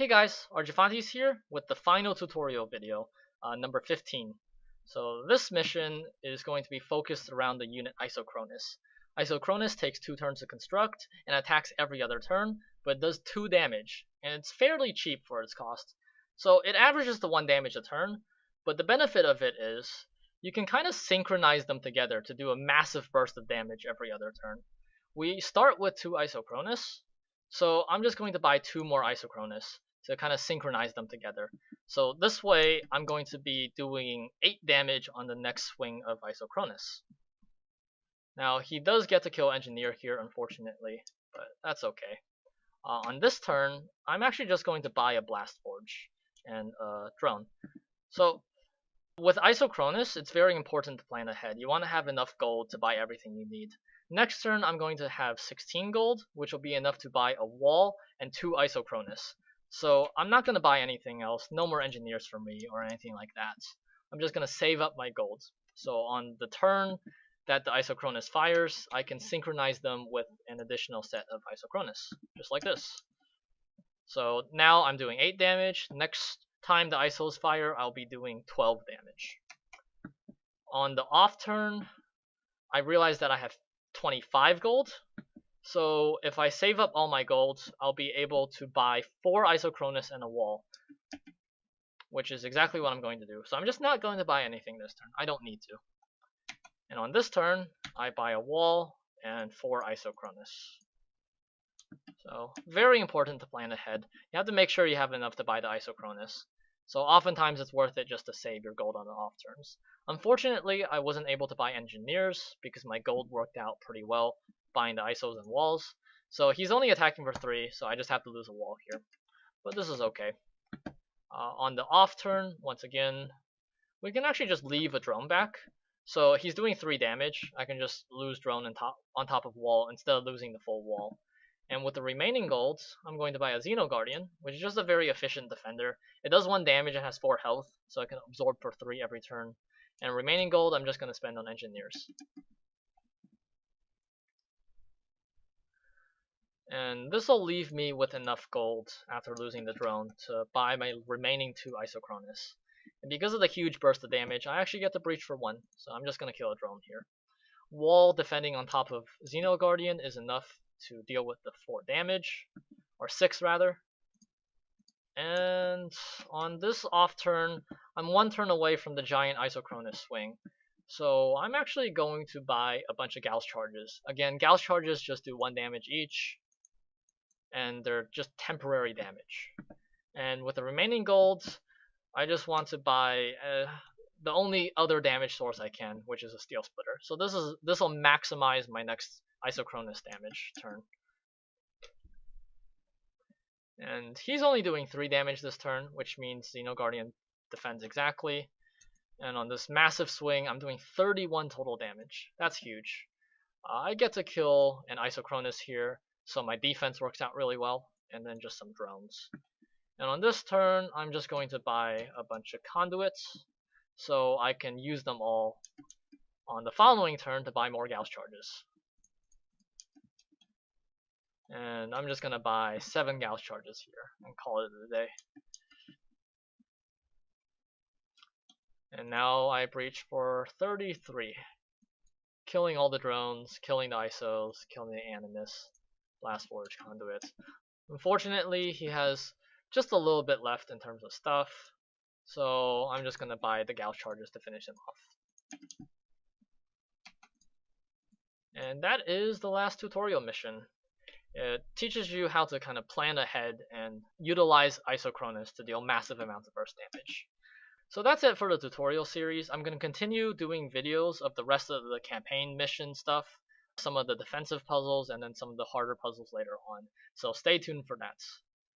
Hey guys, Arjifantes here with the final tutorial video, number 15. So this mission is going to be focused around the unit Isocronus. Isocronus takes 2 turns to construct and attacks every other turn, but does 2 damage, and it's fairly cheap for its cost. So it averages to 1 damage a turn, but the benefit of it is you can kind of synchronize them together to do a massive burst of damage every other turn. We start with 2 Isocronus, so I'm just going to buy 2 more Isocronus to kind of synchronize them together. So this way, I'm going to be doing 8 damage on the next swing of Isocronus. Now, he does get to kill Engineer here, unfortunately, but that's okay. On this turn, I'm actually just going to buy a Blast Forge and a Drone. So with Isocronus, it's very important to plan ahead. You want to have enough gold to buy everything you need. Next turn, I'm going to have 16 gold, which will be enough to buy a wall and 2 Isocronus. So I'm not going to buy anything else, no more engineers for me or anything like that. I'm just going to save up my gold. So on the turn that the Isocronus fires, I can synchronize them with an additional set of Isocronus, just like this. So now I'm doing 8 damage. Next time the Isos fire, I'll be doing 12 damage. On the off turn, I realize that I have 25 gold. So if I save up all my gold, I'll be able to buy 4 Isocronus and a wall, which is exactly what I'm going to do. So I'm just not going to buy anything this turn. I don't need to. And on this turn, I buy a wall and 4 Isocronus. So very important to plan ahead. You have to make sure you have enough to buy the Isocronus. So oftentimes it's worth it just to save your gold on the off turns. Unfortunately, I wasn't able to buy engineers because my gold worked out pretty well buying the Isos and walls. So he's only attacking for 3, so I just have to lose a wall here. But this is okay. On the off turn, once again, we can actually just leave a drone back. So he's doing 3 damage. I can just lose drone on top of wall instead of losing the full wall. And with the remaining gold, I'm going to buy a Xeno Guardian, which is just a very efficient defender. It does 1 damage and has 4 health, so I can absorb for 3 every turn. And remaining gold, I'm just going to spend on engineers. And this will leave me with enough gold after losing the drone to buy my remaining 2 Isocronus. And because of the huge burst of damage, I actually get to breach for 1, so I'm just going to kill a drone here. Wall defending on top of Xeno Guardian is enough to deal with the 4 damage, or 6 rather. And on this off turn, I'm 1 turn away from the giant Isocronus swing. So I'm actually going to buy a bunch of Gauss charges. Again, Gauss charges just do 1 damage each, and they're just temporary damage. And with the remaining golds, I just want to buy the only other damage source I can, which is a Steel Splitter. So this will maximize my next Isocronus damage turn. And he's only doing 3 damage this turn, which means Xeno Guardian defends exactly. And on this massive swing, I'm doing 31 total damage. That's huge. I get to kill an Isocronus here, so my defense works out really well, and then just some drones. And on this turn, I'm just going to buy a bunch of conduits, so I can use them all on the following turn to buy more Gauss charges. And I'm just going to buy 7 Gauss charges here and call it a day. And now I breach for 33. Killing all the drones, killing the Isos, killing the Animus, Blast Forge, conduits. Unfortunately, he has just a little bit left in terms of stuff, so I'm just going to buy the Gauss charges to finish him off. And that is the last tutorial mission. It teaches you how to kind of plan ahead and utilize Isocronus to deal massive amounts of burst damage. So that's it for the tutorial series. I'm going to continue doing videos of the rest of the campaign mission stuff, some of the defensive puzzles, and then some of the harder puzzles later on. So stay tuned for that.